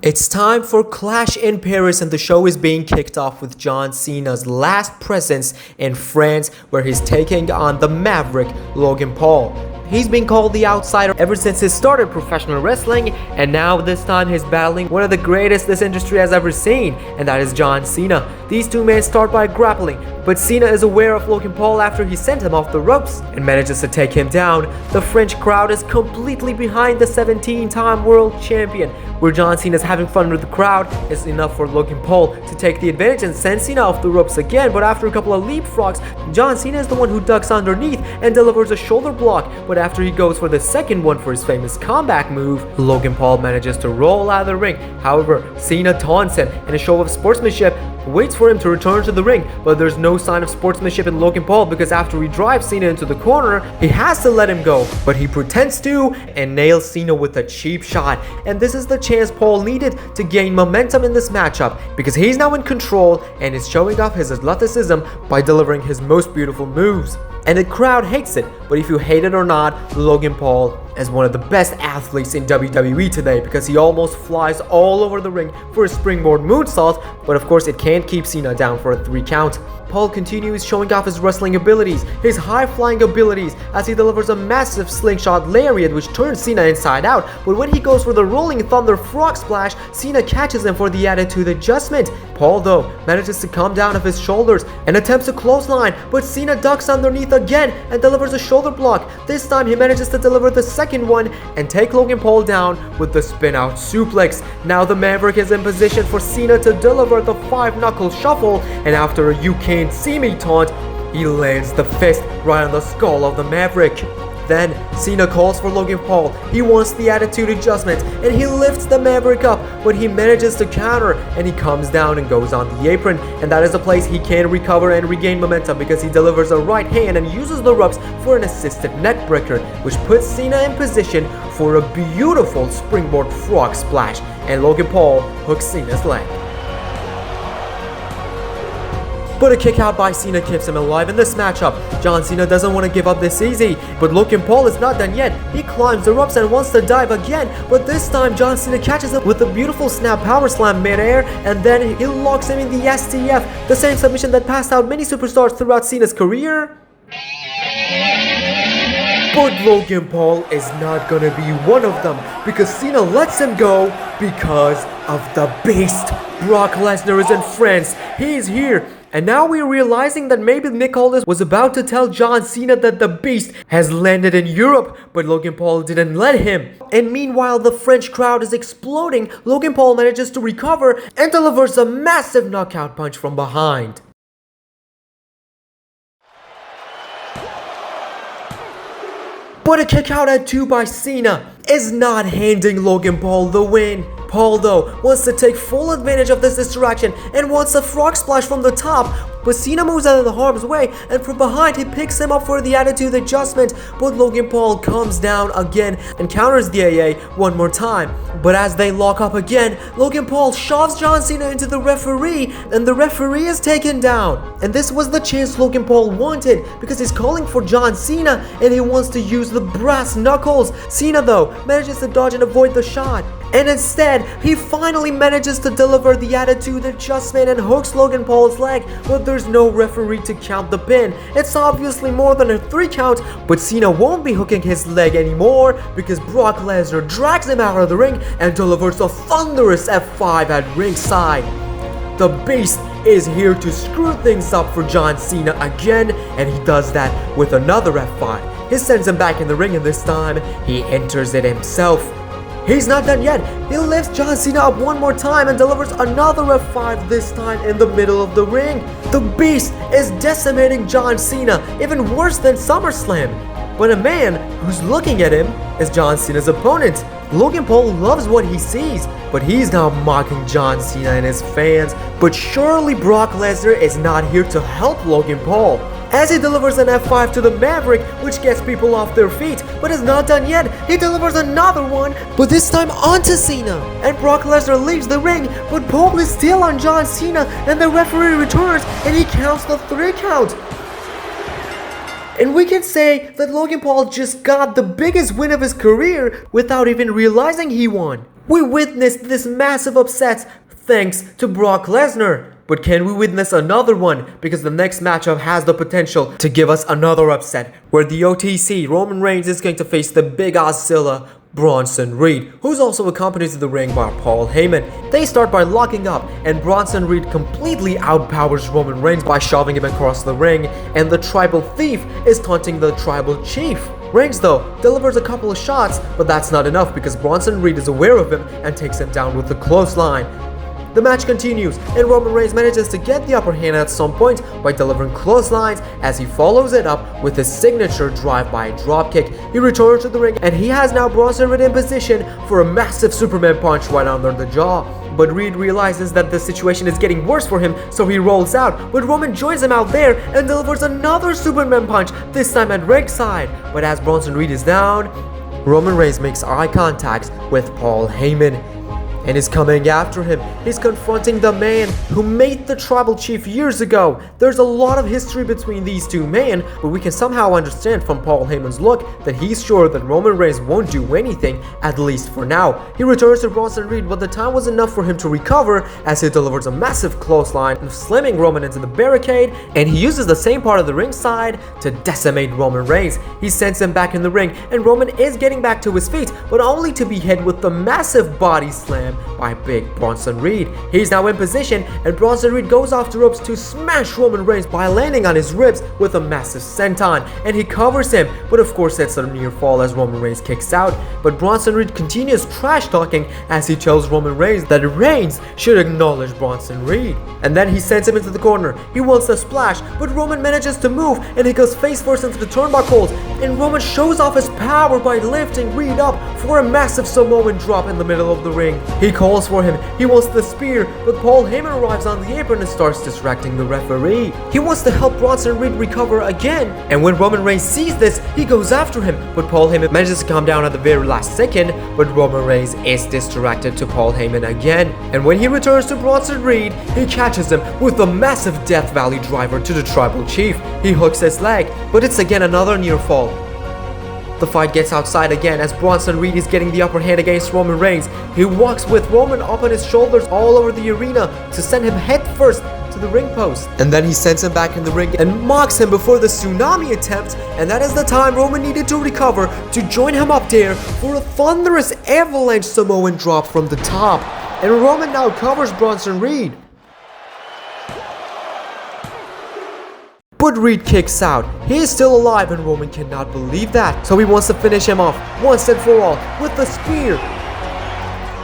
It's time for Clash in Paris, and the show is being kicked off with John Cena's last presence in France, where he's taking on the Maverick Logan Paul. He's been called the outsider ever since he started professional wrestling, and now this time he's battling one of the greatest this industry has ever seen, and that is John Cena. These two men start by grappling, but Cena is aware of Logan Paul after he sent him off the ropes and manages to take him down. The French crowd is completely behind the 17-time world champion. Where John Cena is having fun with the crowd is enough for Logan Paul to take the advantage and send Cena off the ropes again, but after a couple of leapfrogs, John Cena is the one who ducks underneath and delivers a shoulder block, but after he goes for the second one for his famous comeback move, Logan Paul manages to roll out of the ring. However, Cena taunts him in a show of sportsmanship, waits for him to return to the ring, but there's no sign of sportsmanship in Logan Paul because after he drives Cena into the corner, he has to let him go, but he pretends to and nails Cena with a cheap shot, and this is the chance Paul needed to gain momentum in this matchup because he's now in control and is showing off his athleticism by delivering his most beautiful moves. And the crowd hates it, but if you hate it or not, Logan Paul is one of the best athletes in WWE today because he almost flies all over the ring for a springboard moonsault, but of course it can't keep Cena down for a 3 count. Paul continues showing off his wrestling abilities, his high-flying abilities, as he delivers a massive slingshot lariat which turns Cena inside out, but when he goes for the rolling thunder frog splash, Cena catches him for the attitude adjustment. Paul though manages to come down off his shoulders and attempts a clothesline, but Cena ducks underneath again and delivers a shoulder block. This time he manages to deliver the second one and take Logan Paul down with the spin-out suplex. Now the Maverick is in position for Cena to deliver the 5-knuckle shuffle, and after a "you can't see me" taunt, he lands the fist right on the skull of the Maverick. Then Cena calls for Logan Paul. He wants the attitude adjustment and he lifts the Maverick up, but he manages to counter and he comes down and goes on the apron, and that is a place he can recover and regain momentum because he delivers a right hand and uses the ropes for an assisted neckbreaker, which puts Cena in position for a beautiful springboard frog splash, and Logan Paul hooks Cena's leg. But a kick out by Cena keeps him alive in this matchup. John Cena doesn't want to give up this easy, but Logan Paul is not done yet. He climbs the ropes and wants to dive again, but this time John Cena catches him with a beautiful snap power slam midair, and then he locks him in the STF, the same submission that passed out many superstars throughout Cena's career. But Logan Paul is not gonna be one of them because Cena lets him go because of the beast. Brock Lesnar is in France. He's here. And now we're realizing that maybe Nick Aldis was about to tell John Cena that the beast has landed in Europe, but Logan Paul didn't let him. And meanwhile, the French crowd is exploding. Logan Paul manages to recover and delivers a massive knockout punch from behind. But a kick out at 2 by Cena is not handing Logan Paul the win. Paul though wants to take full advantage of this distraction and wants a frog splash from the top, but Cena moves out of the harm's way and from behind he picks him up for the attitude adjustment, but Logan Paul comes down again and counters the AA one more time. But as they lock up again, Logan Paul shoves John Cena into the referee and the referee is taken down. And this was the chance Logan Paul wanted because he's calling for John Cena and he wants to use the brass knuckles. Cena though manages to dodge and avoid the shot, and instead he finally manages to deliver the attitude adjustment and hooks Logan Paul's leg, but there's no referee to count the pin. It's obviously more than a 3 count, but Cena won't be hooking his leg anymore because Brock Lesnar drags him out of the ring and delivers a thunderous F5 at ringside. The beast is here to screw things up for John Cena again, and he does that with another F5. He sends him back in the ring, and this time he enters it himself. He's not done yet. He lifts John Cena up one more time and delivers another F5, this time in the middle of the ring. The beast is decimating John Cena, even worse than SummerSlam. But a man who's looking at him is John Cena's opponent. Logan Paul loves what he sees, but he's now mocking John Cena and his fans. But surely Brock Lesnar is not here to help Logan Paul, as he delivers an F5 to the Maverick, which gets people off their feet, but is not done yet. He delivers another one, but this time onto Cena, and Brock Lesnar leaves the ring, but Paul is still on John Cena, and the referee returns, and he counts the 3 count. And we can say that Logan Paul just got the biggest win of his career without even realizing he won. We witnessed this massive upset thanks to Brock Lesnar. But can we witness another one? Because the next matchup has the potential to give us another upset, where the OTC Roman Reigns is going to face the Big Godzilla Bronson Reed, who's also accompanied to the ring by Paul Heyman. They start by locking up, and Bronson Reed completely outpowers Roman Reigns by shoving him across the ring, and the Tribal Thief is taunting the Tribal Chief. Reigns, though, delivers a couple of shots, but that's not enough because Bronson Reed is aware of him and takes him down with a clothesline. The match continues, and Roman Reigns manages to get the upper hand at some point by delivering clotheslines as he follows it up with his signature drive-by dropkick. He returns to the ring, and he has now Bronson Reed in position for a massive Superman punch right under the jaw. But Reed realizes that the situation is getting worse for him, so he rolls out, but Roman joins him out there and delivers another Superman punch, this time at ringside. But as Bronson Reed is down, Roman Reigns makes eye contact with Paul Heyman and is coming after him. He's confronting the man who made the Tribal Chief years ago. There's a lot of history between these two men, but we can somehow understand from Paul Heyman's look that he's sure that Roman Reigns won't do anything, at least for now. He returns to Bronson Reed, but the time was enough for him to recover as he delivers a massive clothesline, slamming Roman into the barricade, and he uses the same part of the ringside to decimate Roman Reigns. He sends him back in the ring, and Roman is getting back to his feet, but only to be hit with the massive body slam by big Bronson Reed. He's now in position, and Bronson Reed goes off the ropes to smash Roman Reigns by landing on his ribs with a massive senton, and he covers him, but of course it's a near fall as Roman Reigns kicks out. But Bronson Reed continues trash talking as he tells Roman Reigns that Reigns should acknowledge Bronson Reed, and then he sends him into the corner. He wants a splash, but Roman manages to move, and he goes face first into the turnbuckles, and Roman shows off his power by lifting Reed up for a massive Samoan drop in the middle of the ring. He calls for him, he wants the spear, but Paul Heyman arrives on the apron and starts distracting the referee. He wants to help Bronson Reed recover again, and when Roman Reigns sees this, he goes after him, but Paul Heyman manages to calm down at the very last second, but Roman Reigns is distracted to Paul Heyman again, and when he returns to Bronson Reed, he catches him with a massive Death Valley driver to the Tribal Chief. He hooks his leg, but it's again another near fall. The fight gets outside again as Bronson Reed is getting the upper hand against Roman Reigns. He walks with Roman up on his shoulders all over the arena to send him headfirst to the ring post. And then he sends him back in the ring and mocks him before the tsunami attempt, and that is the time Roman needed to recover to join him up there for a thunderous avalanche Samoan drop from the top. And Roman now covers Bronson Reed. But Reed kicks out. He is still alive, and Roman cannot believe that. So he wants to finish him off once and for all with the spear.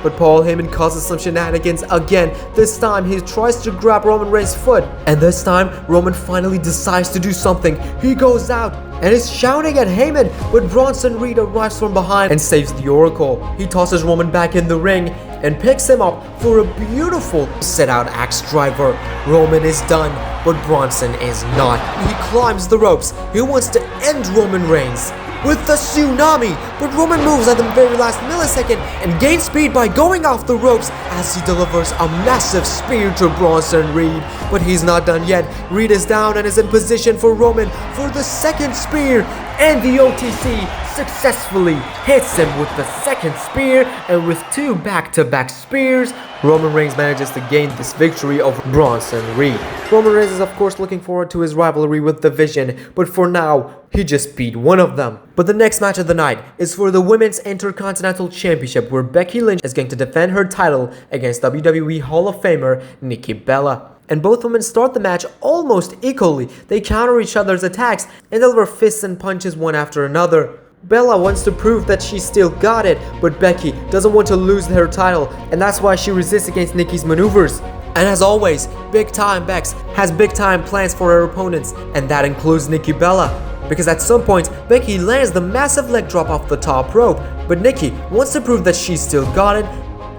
But Paul Heyman causes some shenanigans again. This time he tries to grab Roman Reigns' foot, and this time Roman finally decides to do something. He goes out and is shouting at Heyman, but Bronson Reed arrives from behind and saves the Oracle. He tosses Roman back in the ring and picks him up for a beautiful set-out axe driver. Roman is done, but Bronson is not. He climbs the ropes. He wants to end Roman Reigns with the tsunami, but Roman moves at the very last millisecond and gains speed by going off the ropes as he delivers a massive spear to Bronson Reed. But he's not done yet. Reed is down and is in position for Roman for the second spear, and the OTC successfully hits him with the second spear, and with two back-to-back spears, Roman Reigns manages to gain this victory over Bronson Reed. Roman Reigns is of course looking forward to his rivalry with The Vision, but for now, he just beat one of them. But the next match of the night is for the Women's Intercontinental Championship, where Becky Lynch is going to defend her title against WWE Hall of Famer Nikki Bella. And both women start the match almost equally. They counter each other's attacks and deliver fists and punches one after another. Bella wants to prove that she still got it, but Becky doesn't want to lose her title, and that's why she resists against Nikki's maneuvers. And as always, Big Time Bex has big time plans for her opponents, and that includes Nikki Bella. Because at some point, Becky lands the massive leg drop off the top rope, but Nikki wants to prove that she still got it,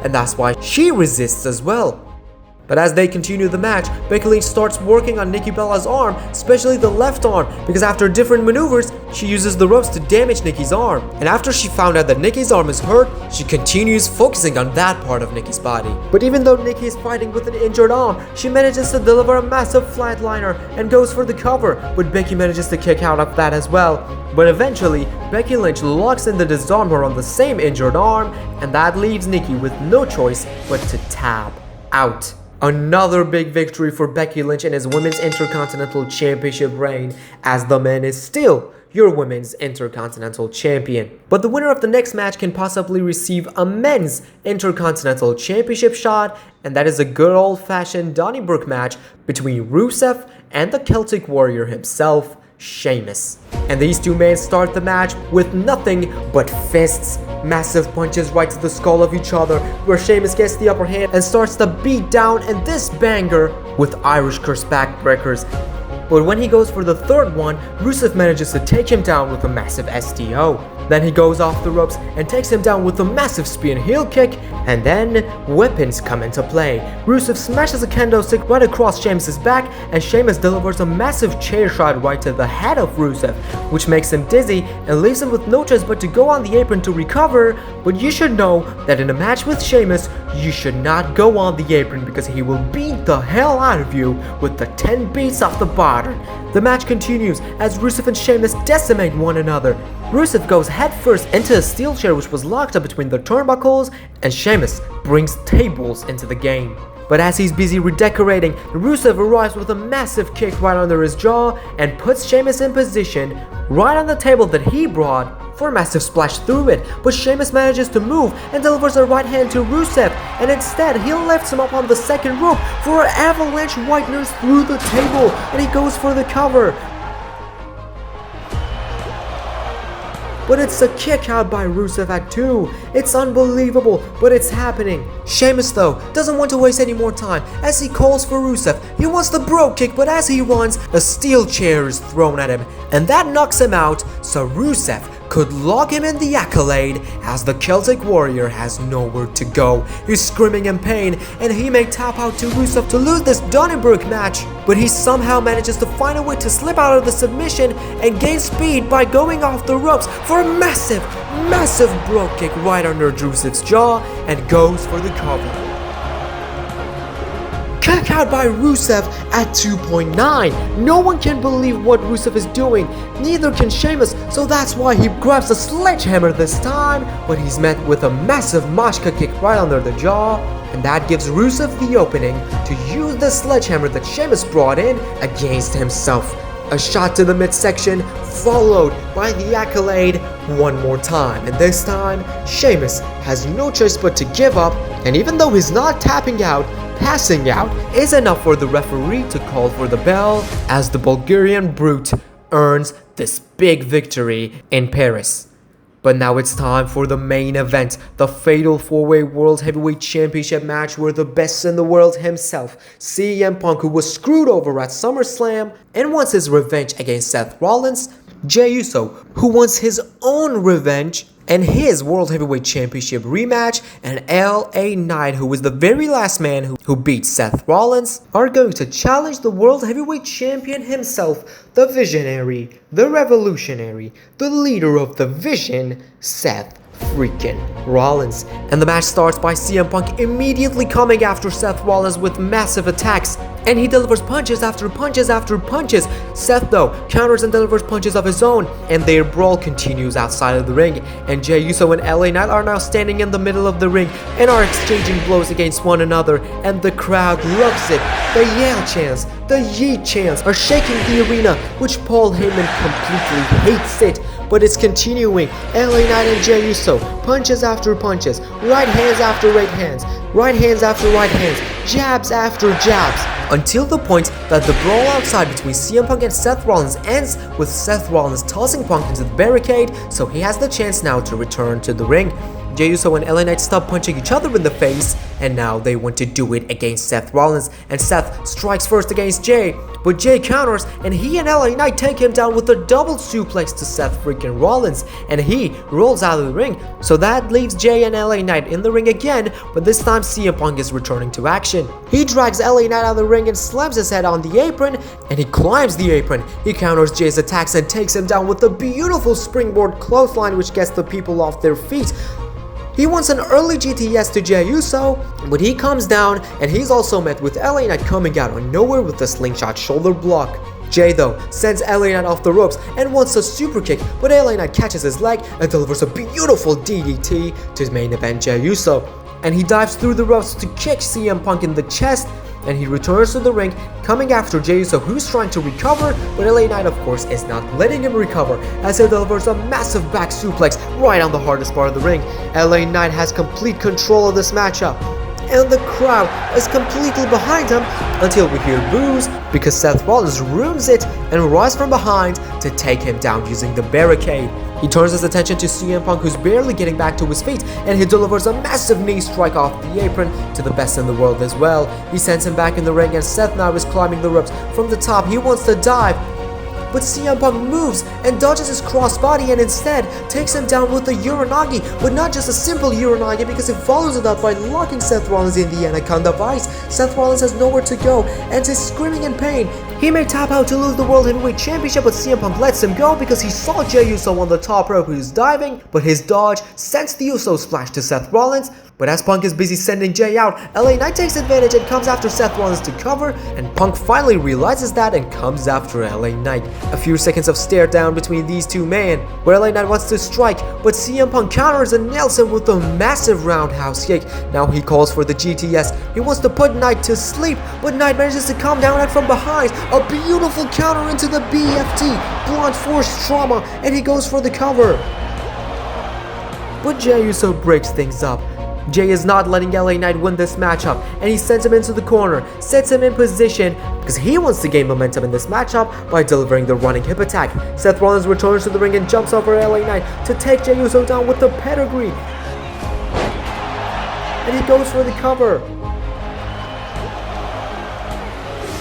and that's why she resists as well. But as they continue the match, Becky Lynch starts working on Nikki Bella's arm, especially the left arm, because after different maneuvers, she uses the ropes to damage Nikki's arm. And after she found out that Nikki's arm is hurt, she continues focusing on that part of Nikki's body. But even though Nikki is fighting with an injured arm, she manages to deliver a massive flatliner and goes for the cover, but Becky manages to kick out of that as well. But eventually, Becky Lynch locks in to disarm her on the same injured arm, and that leaves Nikki with no choice but to tap out. Another big victory for Becky Lynch in his Women's Intercontinental Championship reign, as the man is still your Women's Intercontinental Champion. But the winner of the next match can possibly receive a Men's Intercontinental Championship shot, and that is a good old-fashioned Donnybrook match between Rusev and the Celtic Warrior himself, Sheamus. And these two men start the match with nothing but fists, massive punches right to the skull of each other, where Sheamus gets the upper hand and starts to beat down in this banger with Irish Curse backbreakers. But when he goes for the third one, Rusev manages to take him down with a massive STO. Then he goes off the ropes and takes him down with a massive spear and heel kick, and then weapons come into play. Rusev smashes a kendo stick right across Sheamus' back, and Sheamus delivers a massive chair shot right to the head of Rusev, which makes him dizzy and leaves him with no choice but to go on the apron to recover. But you should know that in a match with Sheamus, you should not go on the apron, because he will beat the hell out of you with the 10 beats off the bottom. The match continues as Rusev and Sheamus decimate one another. Rusev goes headfirst into a steel chair which was locked up between the turnbuckles, and Sheamus brings tables into the game. But as he's busy redecorating, Rusev arrives with a massive kick right under his jaw and puts Sheamus in position right on the table that he brought for a massive splash through it. But Sheamus manages to move and delivers a right hand to Rusev, and instead he lifts him up on the second rope for an avalanche whiteners through the table, and he goes for the cover. But it's a kick out by Rusev at 2. It's unbelievable, but it's happening. Sheamus though doesn't want to waste any more time as he calls for Rusev. He wants the bro kick, but as he runs, a steel chair is thrown at him, and that knocks him out, so Rusev could lock him in the Accolade as the Celtic Warrior has nowhere to go. He's screaming in pain, and he may tap out to Rusev to lose this Donnybrook match, but he somehow manages to find a way to slip out of the submission and gain speed by going off the ropes for a massive bro kick right under Rusev's jaw, and goes for the cover. Kick out by Rusev at 2.9. No one can believe what Rusev is doing, neither can Sheamus, so that's why he grabs a sledgehammer this time, but he's met with a massive Mashka kick right under the jaw, and that gives Rusev the opening to use the sledgehammer that Sheamus brought in against himself. A shot to the midsection, followed by the Accolade one more time, and this time, Sheamus has no choice but to give up, and even though he's not tapping out, passing out is enough for the referee to call for the bell, as the Bulgarian Brute earns this big victory in Paris. But now it's time for the main event, the Fatal 4-Way World Heavyweight Championship match where the best in the world himself, CM Punk, who was screwed over at SummerSlam and wants his revenge against Seth Rollins, Jey Uso, who wants his own revenge and his World Heavyweight Championship rematch, and LA Knight, who was the very last man who beat Seth Rollins, are going to challenge the World Heavyweight Champion himself, the Visionary, the Revolutionary, the leader of the Vision, Seth freaking Rollins. And the match starts by CM Punk immediately coming after Seth Rollins with massive attacks, and he delivers punches after punches after punches. Seth though counters and delivers punches of his own, and their brawl continues outside of the ring, and Jey Uso and LA Knight are now standing in the middle of the ring and are exchanging blows against one another, and the crowd loves it. The Yale chants, the Yeet chants are shaking the arena, which Paul Heyman completely hates it. But it's continuing. LA Knight and Jey Uso, punches after punches, right hands after right hands, right hands after right hands, jabs after jabs, until the point that the brawl outside between CM Punk and Seth Rollins ends with Seth Rollins tossing Punk into the barricade, so he has the chance now to return to the ring. Jey Uso and LA Knight stop punching each other in the face, and now they want to do it against Seth Rollins, and Seth strikes first against Jey, but Jey counters, and he and LA Knight take him down with a double suplex to Seth freaking Rollins, and he rolls out of the ring. So that leaves Jey and LA Knight in the ring again, but this time CM Punk is returning to action. He drags LA Knight out of the ring and slams his head on the apron, and he climbs the apron. He counters Jey's attacks and takes him down with a beautiful springboard clothesline, which gets the people off their feet. He wants an early GTS to Jey Uso, but he comes down, and he's also met with LA Knight coming out of nowhere with a slingshot shoulder block. Jey though sends LA Knight off the ropes and wants a super kick, but LA Knight catches his leg and delivers a beautiful DDT to his main event Jey Uso. And he dives through the ropes to kick CM Punk in the chest, and he returns to the ring, coming after Jey Uso, who's trying to recover, but LA Knight of course is not letting him recover as he delivers a massive back suplex right on the hardest part of the ring. LA Knight has complete control of this matchup, and the crowd is completely behind him until we hear boos because Seth Rollins ruins it and rises from behind to take him down using the barricade. He turns his attention to CM Punk, who's barely getting back to his feet, and he delivers a massive knee strike off the apron to the best in the world as well. He sends him back in the ring, and Seth now is climbing the ropes from the top. He wants to dive, but CM Punk moves and dodges his crossbody and instead takes him down with a Uranagi, but not just a simple Uranagi, because he follows it up by locking Seth Rollins in the Anaconda Vice. Seth Rollins has nowhere to go and is screaming in pain. He may tap out to lose the World Heavyweight Championship, but CM Punk lets him go because he saw Jey Uso on the top rope who's diving, but his dodge sends the Uso splash to Seth Rollins. But as Punk is busy sending Jey out, LA Knight takes advantage and comes after Seth Rollins to cover, and Punk finally realizes that and comes after LA Knight. A few seconds of stare down between these two men, where LA Knight wants to strike, but CM Punk counters and nails him with a massive roundhouse kick. Now he calls for the GTS. He wants to put Knight to sleep, but Knight manages to come down and from behind, a beautiful counter into the BFT, blunt force trauma, and he goes for the cover. But Jey Uso breaks things up. Jey is not letting LA Knight win this matchup, and he sends him into the corner, sets him in position because he wants to gain momentum in this matchup by delivering the running hip attack. Seth Rollins returns to the ring and jumps over LA Knight to take Jey Uso down with the pedigree, and he goes for the cover.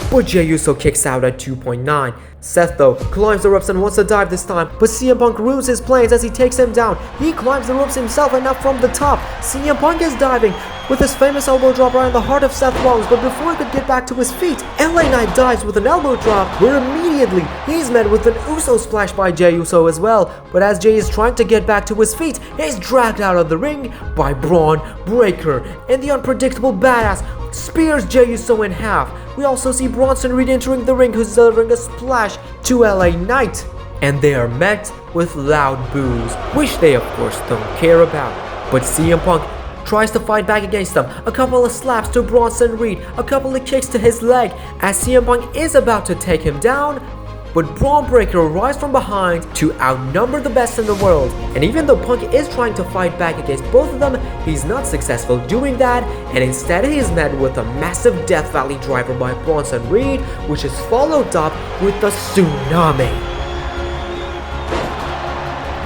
But Jey Uso kicks out at 2.9. Seth though climbs the ropes and wants to dive this time, but CM Punk ruins his plans as he takes him down. He climbs the ropes himself and not from the top. CM Punk is diving with his famous elbow drop right in the heart of Seth Rollins, but before he could get back to his feet, LA Knight dives with an elbow drop, where immediately he's met with an Uso splash by Jey Uso as well. But as Jey is trying to get back to his feet, he's dragged out of the ring by Braun Breaker, and the unpredictable badass spears Jey Uso in half. We also see Bronson Reed entering the ring, who's delivering a splash to LA Knight, and they are met with loud boos, which they of course don't care about. But CM Punk tries to fight back against them. A couple of slaps to Bronson Reed, a couple of kicks to his leg as CM Punk is about to take him down, but Braun Breaker arrives from behind to outnumber the best in the world. And even though Punk is trying to fight back against both of them, he's not successful doing that, and instead he is met with a massive Death Valley driver by Bronson Reed, which is followed up with the Tsunami.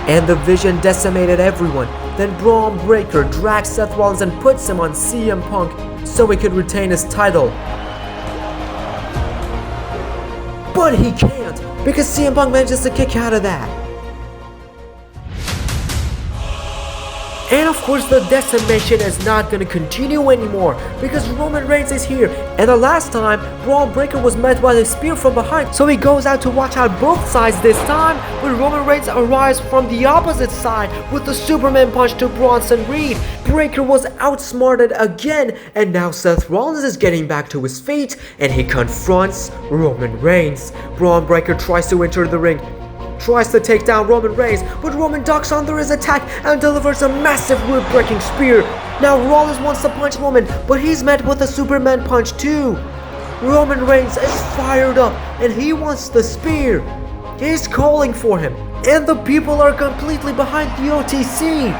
And the Vision decimated everyone. Then Braun Breaker drags Seth Rollins and puts him on CM Punk so he could retain his title. But he can't, because CM Punk manages to kick out of that. And of course the decimation is not gonna continue anymore because Roman Reigns is here, and the last time Braun Breaker was met by a spear from behind, so he goes out to watch out both sides this time, but Roman Reigns arrives from the opposite side with the Superman punch to Bronson Reed. Breaker was outsmarted again, and now Seth Rollins is getting back to his feet and he confronts Roman Reigns. Braun Breaker tries to enter the ring, tries to take down Roman Reigns, but Roman ducks under his attack and delivers a massive rib-breaking spear. Now Rollins wants to punch Roman, but he's met with a Superman punch too. Roman Reigns is fired up and he wants the spear. He's calling for him, and the people are completely behind the OTC.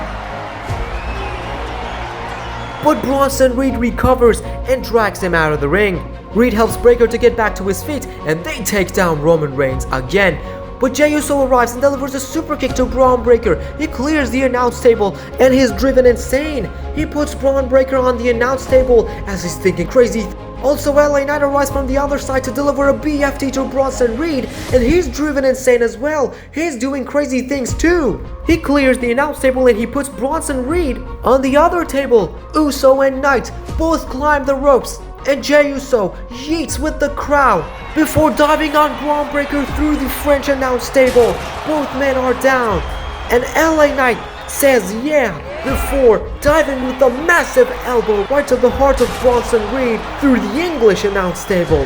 But Bronson Reed recovers and drags him out of the ring. Reed helps Breaker to get back to his feet, and they take down Roman Reigns again. but Jey Uso arrives and delivers a super kick to Braun Breaker. He clears the announce table and he's driven insane. He puts Braun Breaker on the announce table as he's thinking crazy. Also, LA Knight arrives from the other side to deliver a BFT to Bronson Reed, and he's driven insane as well. He's doing crazy things too. He clears the announce table and he puts Bronson Reed on the other table. Uso and Knight both climb the ropes, and Jey Uso yeets with the crowd before diving on Braun Breaker through the French announce table. Both men are down, and LA Knight says yeah before diving with a massive elbow right to the heart of Bronson Reed through the English announce table.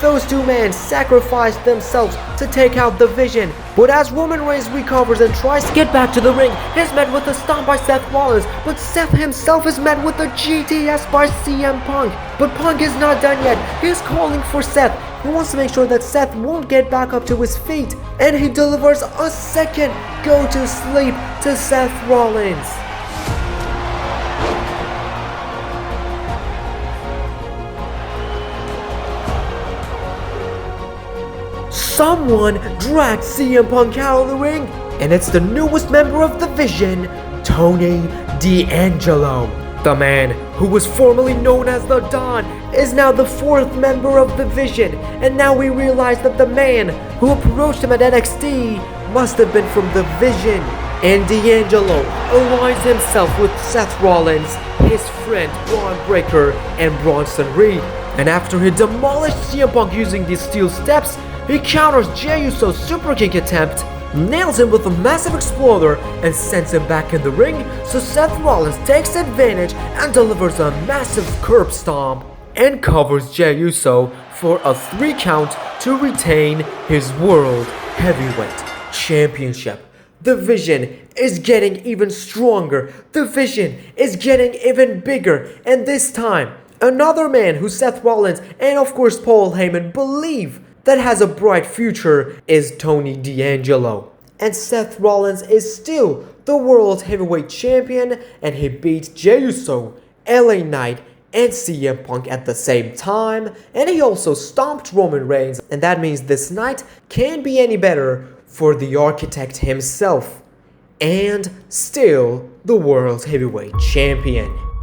Those two men sacrificed themselves to take out the Vision, but as Roman Reigns recovers and tries to get back to the ring, he's met with a stomp by Seth Rollins, but Seth himself is met with a GTS by CM Punk. But Punk is not done yet. He's calling for Seth. He wants to make sure that Seth won't get back up to his feet, and he delivers a second go to sleep to Seth Rollins. Someone dragged CM Punk out of the ring, and it's the newest member of the Vision, Tony D'Angelo. The man who was formerly known as the Don is now the fourth member of the Vision, and now we realize that the man who approached him at NXT must have been from the Vision. And D'Angelo aligns himself with Seth Rollins, his friend Braun Breaker, and Bronson Reed. And after he demolished CM Punk using these steel steps, he counters Jey Uso's super kick attempt, nails him with a massive exploder, and sends him back in the ring, so Seth Rollins takes advantage and delivers a massive curb stomp and covers Jey Uso for a 3 count to retain his World Heavyweight Championship. The Vision is getting even stronger. The Vision is getting even bigger, and this time, another man who Seth Rollins and of course Paul Heyman believe that has a bright future is Tony D'Angelo. And Seth Rollins is still the World Heavyweight Champion, and he beat Jey Uso, LA Knight, and CM Punk at the same time, and he also stomped Roman Reigns, and that means this night can't be any better for the Architect himself, and still the World Heavyweight Champion.